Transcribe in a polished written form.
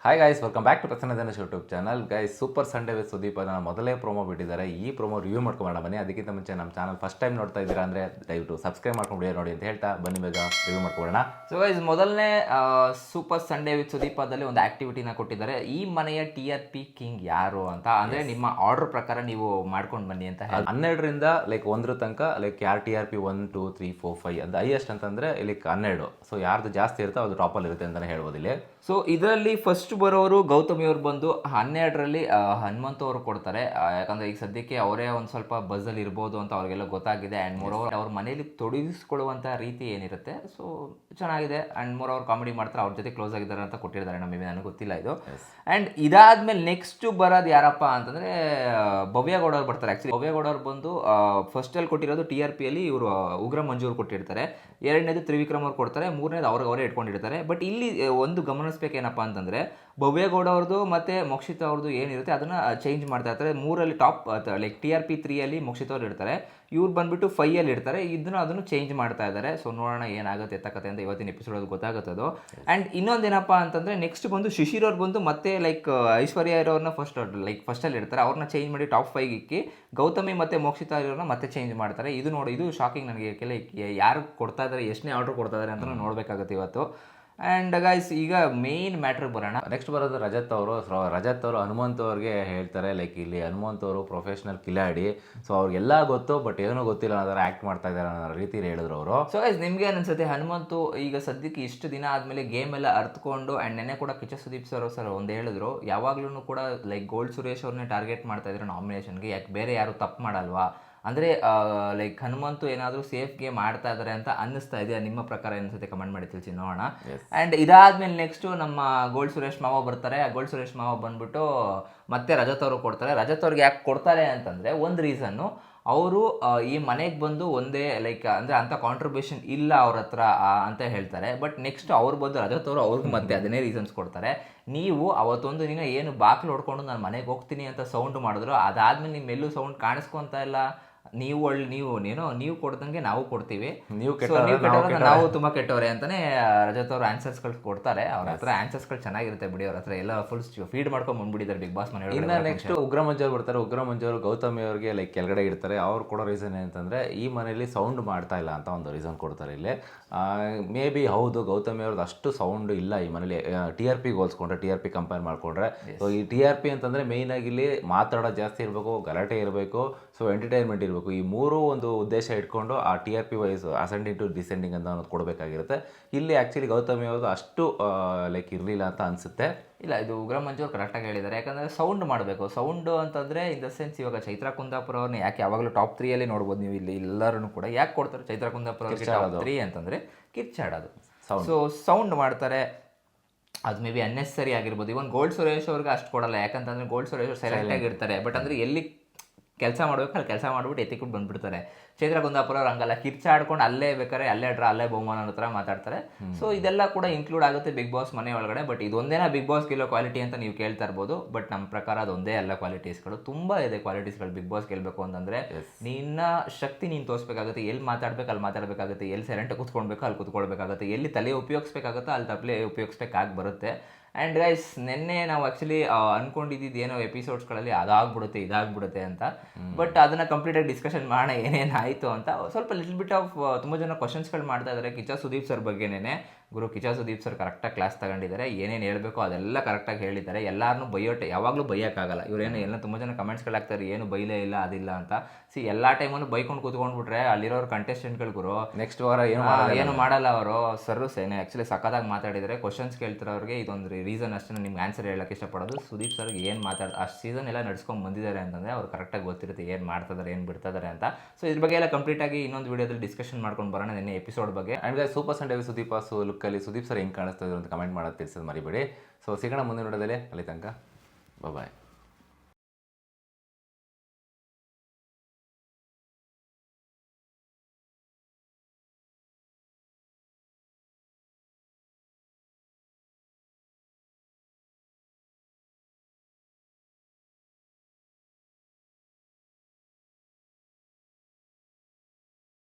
Hi guys, welcome back to Prasanna Dinesh YouTube channel. Guys, super Sunday with Sudeep ಅದನ್ನು ಮೊದಲೇ promo ಬಿಟ್ಟಿದ್ದಾರೆ. ಈ ಪ್ರೋಮೋ ರಿವ್ಯೂ ಮಾಡ್ಕೊಂಡು ಬನ್ನಿ. ಅದಕ್ಕಿಂತ ಮುಂಚೆ ನಮ್ಮ ಚಾನಲ್ ಫಸ್ಟ್ ಟೈಮ್ ನೋಡ್ತಾ ಇದ್ದೀರಾ ಅಂದರೆ ದಯವಿಟ್ಟು ಸಬ್ಸ್ಕ್ರೈಬ್ ಮಾಡ್ಕೊಂಡು ವಿಡಿಯೋ ನೋಡಿ ಅಂತ ಹೇಳ್ತಾ ಬನ್ನಿ ಬೇಗ ರಿವ್ಯೂ ಮಾಡ್ಕೊಳ್ಳೋಣ. ಸೊ ಗೈಸ್, ಮೊದಲನೇ ಸೂಪರ್ ಸಂಡೇ ವಿತ್ ಸುದೀಪದಲ್ಲಿ ಒಂದು ಆಕ್ಟಿವಿಟಿನ ಕೊಟ್ಟಿದ್ದಾರೆ. ಈ ಮನೆಯ TRP ಕಿಂಗ್ ಯಾರು ಅಂತ, ಅಂದರೆ ನಿಮ್ಮ ಆರ್ಡರ್ ಪ್ರಕಾರ ನೀವು ಮಾಡ್ಕೊಂಡು ಬನ್ನಿ ಅಂತ ಹೇಳಿ 12ರಿಂದ ಲೈಕ್ 1 ತನಕ ಲೈಕ್ ಯಾರು TRP 1, 2, 3, 4, 5 ಅಂತ ಹೈಯೆಸ್ಟ್ ಅಂತಂದರೆ ಇಲ್ಲಿ 12. ಸೊ ಯಾರ್ದು ಜಾಸ್ತಿ ಇರುತ್ತೋ ಅದು ಟಾಪಲ್ಲಿ ಇರುತ್ತೆ ಅಂತಲೇ ಹೇಳ್ಬೋದು ಇಲ್ಲಿ. ಸೊ ಇದರಲ್ಲಿ ಫಸ್ಟ್ ಬರೋರು ಗೌತಮಿ ಅವ್ರು ಬಂದು 12ರಲ್ಲಿ ಹನುಮಂತ ಅವರು ಕೊಡ್ತಾರೆ. ಯಾಕಂದರೆ ಈಗ ಸದ್ಯಕ್ಕೆ ಅವರೇ ಒಂದು ಸ್ವಲ್ಪ ಬಸ್ಸಲ್ಲಿ ಇರ್ಬೋದು ಅಂತ ಅವ್ರಿಗೆಲ್ಲ ಗೊತ್ತಾಗಿದೆ. ಆ್ಯಂಡ್ ಮೋರೋವರ್ ಅವ್ರ ಮನೇಲಿ ತೊಡಗಿಸ್ಕೊಳ್ಳುವಂಥ ರೀತಿ ಏನಿರುತ್ತೆ ಸೊ ಚೆನ್ನಾಗಿದೆ. ಆ್ಯಂಡ್ ಮೋರೋವರ್ ಕಾಮಿಡಿ ಮಾಡ್ತಾರೆ, ಅವ್ರ ಜೊತೆ ಕ್ಲೋಸ್ ಆಗಿದ್ದಾರೆ ಅಂತ ಕೊಟ್ಟಿದ್ದಾರೆ. ನನಗೆ ಗೊತ್ತಿಲ್ಲ ಇದು. ಆ್ಯಂಡ್ ಇದಾದ್ಮೇಲೆ ನೆಕ್ಸ್ಟ್ ಬರೋದು ಯಾರಪ್ಪ ಅಂತಂದರೆ ಭವ್ಯಗೌಡ ಅವ್ರು ಬರ್ತಾರೆ. ಆ್ಯಕ್ಚುಲಿ ಭವ್ಯಗೌಡ ಅವ್ರು ಬಂದು ಫಸ್ಟಲ್ಲಿ ಕೊಟ್ಟಿರೋದು TRPಯಲ್ಲಿ ಇವರು ಉಗ್ರ ಮಂಜೂರು ಕೊಟ್ಟಿರ್ತಾರೆ. 2ನೇದು ತ್ರಿವಿಕ್ರಮ್ ಅವ್ರು ಕೊಡ್ತಾರೆ. 3ನೇದು ಅವರೇ ಇಟ್ಕೊಂಡಿರ್ತಾರೆ. ಬಟ್ ಇಲ್ಲಿ ಒಂದು ಗಮನಿಸ್ಬೇಕೇನಪ್ಪ ಅಂತಂದರೆ ಭವ್ಯಗೌಡ ಅವ್ರದ್ದು ಮತ್ತು ಮೋಕ್ಷಿತಾ ಅವ್ರದ್ದು ಏನಿರುತ್ತೆ ಅದನ್ನು ಚೇಂಜ್ ಮಾಡ್ತಾ ಇರ್ತಾರೆ. 3ರಲ್ಲಿ ಟಾಪ್ ಲೈಕ್ TRP 3ಯಲ್ಲಿ ಮೋಕ್ಷಿತಾ ಅವ್ರು ಇರ್ತಾರೆ, ಇವ್ರು ಬಂದುಬಿಟ್ಟು 5ಯಲ್ಲಿ ಇರ್ತಾರೆ. ಅದನ್ನು ಚೇಂಜ್ ಮಾಡ್ತಾ ಇದ್ದಾರೆ. ಸೊ ನೋಡೋಣ ಏನಾಗುತ್ತೆ ಎತ್ತಕತೆ ಅಂತ ಇವತ್ತಿನ ಎಪಿಸೋಡಲ್ಲಿ ಗೊತ್ತಾಗುತ್ತದು. ಆ್ಯಂಡ್ ಇನ್ನೊಂದೇನಪ್ಪ ಅಂತಂದರೆ ನೆಕ್ಸ್ಟ್ ಬಂದು ಶಿಶಿರ್ ಅವ್ರು ಬಂದು ಮತ್ತೆ ಲೈಕ್ ಐಶ್ವರ್ಯ ಇರೋರನ್ನ ಫಸ್ಟಲ್ಲಿ ಇರ್ತಾರೆ. ಅವ್ರನ್ನ ಚೇಂಜ್ ಮಾಡಿ ಟಾಪ್ 5 ಇಕ್ಕಿ ಗೌತಮಿ ಮತ್ತು ಮೋಕ್ಷಿತಾ ಇರೋರನ್ನ ಮತ್ತೆ ಚೇಂಜ್ ಮಾಡ್ತಾರೆ. ಇದು ಶಾಕಿಂಗ್ ನನಗೆ. ಯಾರು ಕೊಡ್ತಾ ಇದ್ದಾರೆ, ಎಷ್ಟನೇ ಆರ್ಡರ್ ಕೊಡ್ತಾ ಇದ್ದಾರೆ ಅಂತ ನೋಡಬೇಕಾಗುತ್ತೆ ಇವತ್ತು. ಆ್ಯಂಡ್ ಗೈಸ್, ಈಗ ಮೇನ್ ಮ್ಯಾಟ್ರಿಗೆ ಬರೋಣ. ನೆಕ್ಸ್ಟ್ ಬರೋದು ರಜತ್ ಅವರು. ಹನುಮಂತ್ ಅವ್ರಿಗೆ ಹೇಳ್ತಾರೆ ಲೈಕ್ ಇಲ್ಲಿ ಹನುಮಂತ್ ಅವರು ಪ್ರೊಫೆಷನಲ್ ಕಿಲಾಡಿ, ಸೊ ಅವ್ರಿಗೆಲ್ಲ ಗೊತ್ತು ಬಟ್ ಏನೂ ಗೊತ್ತಿಲ್ಲ ಅನ್ನೋದರ ಆ್ಯಕ್ಟ್ ಮಾಡ್ತಾ ಇದ್ದಾರೆ ಅನ್ನೋ ರೀತಿಯಲ್ಲಿ ಹೇಳಿದ್ರು ಅವರು. ಸೊ ಗೈಸ್, ನಿಮ್ಗೆ ಅನ್ಸುತ್ತೆ ಹನುಮಂತು ಈಗ ಸದ್ಯಕ್ಕೆ ಇಷ್ಟು ದಿನ ಆದಮೇಲೆ ಗೇಮ್ ಎಲ್ಲ ಅರ್ಥಕೊಂಡು ಆ್ಯಂಡ್ ನೆನ್ನೆ ಕೂಡ ಕಿಚ್ಚ ಸುದೀಪ್ ಸರ್ ಒಂದು ಹೇಳಿದ್ರು, ಯಾವಾಗ್ಲೂ ಕೂಡ ಲೈಕ್ ಗೋಲ್ಡ್ ಸುರೇಶ್ ಅವ್ರನ್ನೇ ಟಾರ್ಗೆಟ್ ಮಾಡ್ತಾ ಇದ್ರು ನಾಮಿನೇಷನ್ಗೆ, ಯಾಕೆ ಬೇರೆ ಯಾರು ತಪ್ಪು ಮಾಡಲ್ವಾ ಅಂದರೆ ಲೈಕ್ ಹನುಮಂತು ಏನಾದರೂ ಸೇಫ್ ಗೇಮ್ ಆಡ್ತಾ ಇದ್ದಾರೆ ಅಂತ ಅನ್ನಿಸ್ತಾ ಇದೆಯಾ? ನಿಮ್ಮ ಪ್ರಕಾರ ಅನಿಸುತ್ತೆ ಕಮೆಂಟ್ ಮಾಡಿ ತಿಳಿಸಿ ನೋಡೋಣ. ಆ್ಯಂಡ್ ಇದಾದ್ಮೇಲೆ ನೆಕ್ಸ್ಟು ನಮ್ಮ ಗೋಲ್ಡ್ ಸುರೇಶ್ ಮಾವ ಬರ್ತಾರೆ. ಆ ಗೋಲ್ಡ್ ಸುರೇಶ್ ಮಾವ ಬಂದ್ಬಿಟ್ಟು ಮತ್ತೆ ರಜತ್ ಅವರು ಕೊಡ್ತಾರೆ. ರಜತ್ ಅವ್ರಿಗೆ ಯಾಕೆ ಕೊಡ್ತಾರೆ ಅಂತಂದರೆ ಒಂದು ರೀಸನ್ನು, ಅವರು ಈ ಮನೆಗೆ ಬಂದು ಒಂದೇ ಲೈಕ್ ಅಂದರೆ ಅಂಥ ಕಾಂಟ್ರಿಬ್ಯೂಷನ್ ಇಲ್ಲ ಅವ್ರ ಹತ್ರ ಅಂತ ಹೇಳ್ತಾರೆ. ಬಟ್ ನೆಕ್ಸ್ಟ್ ಅವ್ರು ಬಂದು ರಜತ್ ಅವರು ಅವ್ರಿಗೆ ಮತ್ತೆ ಅದನ್ನೇ ರೀಸನ್ಸ್ ಕೊಡ್ತಾರೆ. ನೀವು ಅವತ್ತೊಂದು ದಿನ ಏನು ಬಾಗಿಲು ಹೊಡ್ಕೊಂಡು ನಾನು ಮನೆಗೆ ಹೋಗ್ತೀನಿ ಅಂತ ಸೌಂಡ್ ಮಾಡಿದ್ರು, ಅದಾದ್ಮೇಲೆ ನಿಮ್ಮೆಲ್ಲೂ ಸೌಂಡ್ ಕಾಣಿಸ್ಕೊಂತ ಇಲ್ಲ. ನೀವು ಕೊಡ್ದಂಗೆ ನಾವು ಕೊಡ್ತೀವಿ, ನೀವು ನಾವು ತುಂಬ ಕೆಟ್ಟವ್ರೆ ಅಂತಾನೆ ರಜತ್ ಅವರು ಆನ್ಸರ್ಸ್ಗಳು ಕೊಡ್ತಾರೆ. ಅವ್ರ ಹತ್ರ ಆನ್ಸರ್ಸ್ಗಳು ಚೆನ್ನಾಗಿರುತ್ತೆ ಬಿಡಿ. ಅವ್ರ ಹತ್ರ ಎಲ್ಲ ಫುಲ್ ಫೀಡ್ ಮಾಡ್ಕೊಂಡು ಬಂದ್ಬಿಟ್ಟಿದ್ದಾರೆ ಬಿಗ್ ಬಾಸ್ ಮನೆ. ಇನ್ನು ನೆಕ್ಸ್ಟ್ ಉಗ್ರ ಮಂಜೂರು ಬರ್ತಾರೆ. ಉಗ್ರ ಮಂಜೂರು ಗೌತಮಿ ಅವ್ರಿಗೆ ಲೈಕ್ ಕೆಳಗಡೆ ಇಡ್ತಾರೆ. ಅವ್ರು ಕೊಡೋ ರೀಸನ್ ಏನಂತಂದರೆ ಈ ಮನೇಲಿ ಸೌಂಡ್ ಮಾಡ್ತಾ ಇಲ್ಲ ಅಂತ ಒಂದು ರೀಸನ್ ಕೊಡ್ತಾರೆ ಇಲ್ಲಿ. ಮೇ ಬಿ ಹೌದು, ಗೌತಮಿ ಅವ್ರದ್ದು ಅಷ್ಟು ಸೌಂಡ್ ಇಲ್ಲ ಈ ಮನೇಲಿ TRPಗೆ ಹೋಲಿಸ್ಕೊಂಡ್ರೆ, TRP ಕಂಪೇರ್ ಮಾಡಿಕೊಂಡ್ರೆ. ಸೊ ಈ TRP ಅಂತಂದರೆ ಮೇಯ್ನಾಗಿ ಇಲ್ಲಿ ಮಾತಾಡೋದು ಜಾಸ್ತಿ ಇರಬೇಕು, ಗಲಾಟೆ ಇರಬೇಕು, ಸೊ ಎಂಟರ್ಟೈನ್ಮೆಂಟ್ ಇರಬೇಕು. ಈ ಮೂರು ಒಂದು ಉದ್ದೇಶ ಇಟ್ಕೊಂಡು ಆ TRP wise ascending to descending ಅಂತ ಅನ್ನೋದು ಕೊಡಬೇಕಾಗಿರುತ್ತೆ. ಇಲ್ಲಿ ಆ್ಯಕ್ಚುಲಿ ಗೌತಮಿ ಅವ್ರದ್ದು ಅಷ್ಟು ಲೈಕ್ ಇರಲಿಲ್ಲ ಅಂತ ಅನಿಸುತ್ತೆ. ಇಲ್ಲ, ಇದು ಉಗ್ರ ಮಂಜು ಕರೆಕ್ಟಾಗಿ ಹೇಳಿದ್ದಾರೆ. ಯಾಕಂದರೆ ಸೌಂಡ್ ಮಾಡಬೇಕು. ಸೌಂಡ್ ಅಂತಂದರೆ ಇನ್ ದ ಸೆನ್ಸ್ ಇವಾಗ ಚೈತ್ರಾ ಕುಂದಾಪುರ ಅವ್ರನ್ನ ಯಾಕೆ ಯಾವಾಗಲೂ ಟಾಪ್ 3ಯಲ್ಲಿ ನೋಡ್ಬೋದು ನೀವು. ಇಲ್ಲಿ ಎಲ್ಲರೂ ಕೂಡ ಯಾಕೆ ಕೊಡ್ತಾರೆ ಚೈತ್ರಾ ಕುಂದಾಪುರ ಅವ್ರಿಗೆ ಟಾಪ್ 3 ಅಂತಂದರೆ ಕಿರ್ಚಾಡೋದು. ಸೊ ಸೌಂಡ್ ಮಾಡ್ತಾರೆ, ಅದು ಮೇ ಬಿ ಅನ್ನೆಸರಿ ಆಗಿರ್ಬೋದು. ಇವನ್ ಗೋಲ್ಡ್ ಸುರೇಶ್ ಅವ್ರಿಗೆ ಅಷ್ಟು ಕೊಡಲ್ಲ. ಯಾಕಂತಂದರೆ ಗೋಲ್ಡ್ ಸುರೇಶ್ ಅವ್ರು ಸೈಲೆಂಟ್ ಆಗಿರ್ತಾರೆ. ಬಟ್ ಅಂದರೆ ಎಲ್ಲಿ ಕೆಲಸ ಮಾಡಬೇಕು ಅಲ್ಲಿ ಕೆಲಸ ಮಾಡಿಬಿಟ್ಟು ಎತ್ತಿಕೊಂಡು ಬಂದುಬಿಡ್ತಾರೆ. ಚೈತ್ರ ಕುಂದಾಪುರ ಅವ್ರು ಹಂಗಲ್ಲ, ಕಿರ್ಚಾಡ್ಕೊಂಡು ಅಲ್ಲೇ ಬೇಕಾದ್ರೆ ಅಲ್ಲೇ ಬಹುಮಾನ ಅನ್ನೋ ಥರ ಮಾತಾಡ್ತಾರೆ. ಸೊ ಇದೆಲ್ಲ ಕೂಡ ಇನ್ಕ್ಲೂಡ್ ಆಗುತ್ತೆ ಬಿಗ್ ಬಾಸ್ ಮನೆ ಒಳಗಡೆ. ಬಟ್ ಇದೊಂದೇನಾ ಬಿಗ್ ಬಾಸ್ ಗೆಲ್ಲೋ ಕ್ವಾಲಿಟಿ ಅಂತ ನೀವು ಕೇಳ್ತಾ ಇರ್ಬೋದು. ಬಟ್ ನಮ್ಮ ಪ್ರಕಾರ ಅದೊಂದೇ ಅಲ್ಲ, ಕ್ವಾಲಿಟೀಸ್ಗಳು ತುಂಬ ಇದೆ. ಕ್ವಾಲಿಟೀಸ್ಗಳು ಬಿಗ್ ಬಾಸ್ ಗೆಲ್ಲಬೇಕು ಅಂತಂದರೆ ನಿನ್ನ ಶಕ್ತಿ ನೀನು ತೋರಿಸ್ಬೇಕಾಗುತ್ತೆ. ಎಲ್ಲಿ ಮಾತಾಡ್ಬೇಕು ಅಲ್ಲಿ ಮಾತಾಡಬೇಕಾಗುತ್ತೆ, ಎಲ್ಲಿ ಸೈಲೆಂಟಾಗಿ ಕೂತ್ಕೊಳ್ಬೇಕು ಅಲ್ಲಿ ಕೂತ್ಕೊಳ್ಬೇಕಾಗುತ್ತೆ, ಎಲ್ಲಿ ತಲೆ ಉಪಯೋಗಿಸ್ಬೇಕಾಗುತ್ತೋ ಅಲ್ಲಿ ತಪ್ಪಲೆ ಉಪಯೋಗಿಸ್ಬೇಕಾಗಿ ಬರುತ್ತೆ. ಆ್ಯಂಡ್ ಗೈಸ್, ನಿನ್ನೆ ನಾವು ಆ್ಯಕ್ಚುಲಿ ಅಂದ್ಕೊಂಡಿದ್ದು ಏನೋ ಎಪಿಸೋಡ್ಸ್ಗಳಲ್ಲಿ ಇದಾಗ್ಬಿಡುತ್ತೆ ಅಂತ. ಬಟ್ ಅದನ್ನು ಕಂಪ್ಲೀಟಾಗಿ ಡಿಸ್ಕಷನ್ ಮಾಡೋಣ ಏನೇನಾಯಿತು ಅಂತ. ಸ್ವಲ್ಪ ಲಿಟಲ್ ಬಿಟ್ ಆಫ್ ತುಂಬ ಜನ ಕ್ವಶನ್ಸ್ಗಳು ಮಾಡ್ತಾ ಇದ್ದಾರೆ ಕಿಚ್ಚ ಸುದೀಪ್ ಸರ್ ಬಗ್ಗೆನೇ. ಗುರು ಕಿಚ್ಚ ಸುದೀಪ್ ಸರ್ ಕರೆಕ್ಟಾಗಿ ಕ್ಲಾಸ್ ತಗೊಂಡಿದ್ದಾರೆ. ಏನೇನು ಹೇಳಬೇಕು ಅದೆಲ್ಲ ಕರೆಕ್ಟಾಗಿ ಹೇಳಿದ್ದಾರೆ. ಎಲ್ಲರನ್ನೂ ಯಾವಾಗಲೂ ಬೈಯೋಕ್ಕಾಗಲ್ಲ. ಇವರೇನು ತುಂಬ ಜನ ಕಮೆಂಟ್ಸ್ಗಳು ಹಾಕ್ತಾರೆ ಏನು ಬೈಲೇ ಇಲ್ಲ ಅದಿಲ್ಲ ಅಂತ. ಎಲ್ಲ ಟೈಮನ್ನು ಬೈಕೊಂಡು ಕೂತ್ಕೊಂಡ್ಬಿಟ್ರೆ ಅಲ್ಲಿರೋರು ಕಂಟೆಸ್ಟೆಂಟ್ಗಳು ಗುರು ನೆಕ್ಸ್ಟ್ ವಾರ ಏನು ಮಾಡಲ್ಲ ಅವರು. ಸರ್ರು ಆ್ಯಕ್ಚುಲಿ ಸಖತ್ತಾಗಿ ಮಾತಾಡಿದರೆ ಕ್ವಶನ್ಸ್ ಕೇಳ್ತಿರೋರಿಗೆ ಇದೊಂದು ರೀಸನ್ ಅಷ್ಟೇ ನಿಮ್ಗೆ ಆನ್ಸರ್ ಹೇಳೋಕ್ಕೆ ಇಷ್ಟಪಡೋದು. ಸುದೀಪ್ ಸರ್ಗೆ ಏನು ಅಷ್ಟು ಸೀಸನ್ ಎಲ್ಲ ನಡ್ಸ್ಕೊಂಡು ಬಂದಿದ್ದಾರೆ ಅಂತಂದರೆ ಅವ್ರು ಕರೆಕ್ಟಾಗಿ ಗೊತ್ತಿರುತ್ತೆ ಏನು ಮಾಡ್ತಿದ್ದಾರೆ ಏನು ಬಿಡ್ತಿದ್ದಾರೆ ಅಂತ. ಸೊ ಇದ್ರ ಬಗ್ಗೆ ಎಲ್ಲ ಕಂಪ್ಲೀಟಾಗಿ ಇನ್ನೊಂದು ವೀಡಿಯೋದಲ್ಲಿ ಡಿಸ್ಕಷನ್ ಮಾಡ್ಕೊಂಡು ಬರೋಣ ನಿನ್ನೆ ಎಪಿಸೋಡ್ ಬಗ್ಗೆ. ಆ್ಯಂಡ್ ಸೂಪರ್ ಸಂಡೇ ಸುದೀಪ್ ಲುಕ್ಕಲ್ಲಿ ಸುದೀಪ್ ಸರ್ ಹೆಂಗೆ ಕಾಣಿಸ್ತಾ ಇದ್ರು ಅಂತ ಕಮೆಂಟ್ ಮಾಡೋದು ತಿಳಿಸೋದು ಮರಿಬೇಡಿ. ಸೊ ಸಿಗೋಣ ಮುಂದಿನ ನೋಡೋದಲ್ಲಿ, ಅಲ್ಲಿ ತನಕ ಬಾಯ್.